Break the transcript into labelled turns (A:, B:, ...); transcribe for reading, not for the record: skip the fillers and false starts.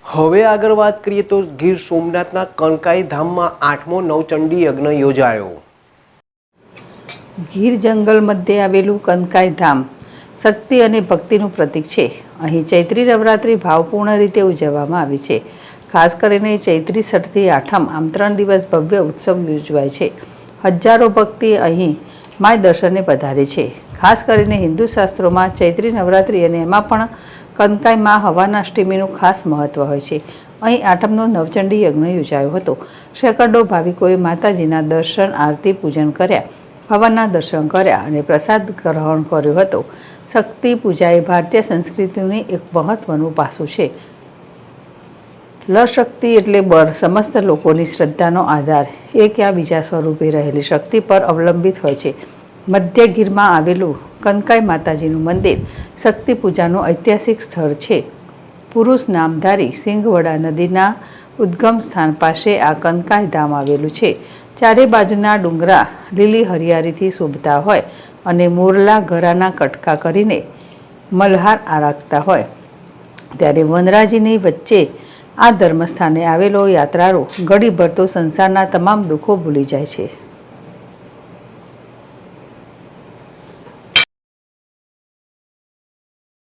A: હવે આગળ વાત કરીએ તો ગીર સોમનાથના કનકાઈ ધામમાં 8મો નવચંડી યજ્ઞ યોજાયો।
B: ગીર જંગલ મધ્યે આવેલું કનકાઈ ધામ શક્તિ અને ભક્તિનું પ્રતીક છે। અહીં ચૈત્રી નવરાત્રિ ભાવપૂર્ણ રીતે ઉજવવામાં આવે છે। ખાસ કરીને ચૈત્રી છઠથી આઠમ આમ 3 દિવસ ભવ્ય ઉત્સવ યોજવાય છે। હજારો ભક્તિ અહીં માય દર્શને પધારે છે। ખાસ કરીને હિન્દુ શાસ્ત્રોમાં ચૈત્રી નવરાત્રિ અને એમાં પણ કનકાઈમાં હવન અષ્ટમીનું ખાસ મહત્વ હોય છે। અહીં આઠમનો નવચંડી યજ્ઞ યોજાયો હતો। સેંકડો ભાવિકોએ માતાજીના દર્શન આરતી પૂજન કર્યા, હવનના દર્શન કર્યા અને પ્રસાદ ગ્રહણ કર્યો હતો। શક્તિ પૂજા એ ભારતીય સંસ્કૃતિનું એક મહત્વનું પાસું છે। લશક્તિ એટલે બળ, સમસ્ત લોકોની શ્રદ્ધાનો આધાર એક યા બીજા સ્વરૂપે રહેલી શક્તિ પર અવલંબિત હોય છે। મધ્ય ગીરમાં આવેલું કનકાઈ માતાજીનું મંદિર શક્તિ પૂજાનું ઐતિહાસિક સ્થળ છે। પુરુષ નામધારી સિંગવડા નદીના ઉદ્ગમ સ્થાન પાસે આ કનકાઈ ધામ આવેલું છે। ચારે બાજુના ડુંગરા લીલી હરિયાળીથી શોભતા હોય અને મોરલા ગરાના કટકા કરીને મલ્હાર આરાગતા હોય, ત્યારે વનરાજીની વચ્ચે આ ધર્મસ્થાને આવેલો યાત્રાળુ ઘડીભર તો સંસારના તમામ દુઃખો ભૂલી જાય છે।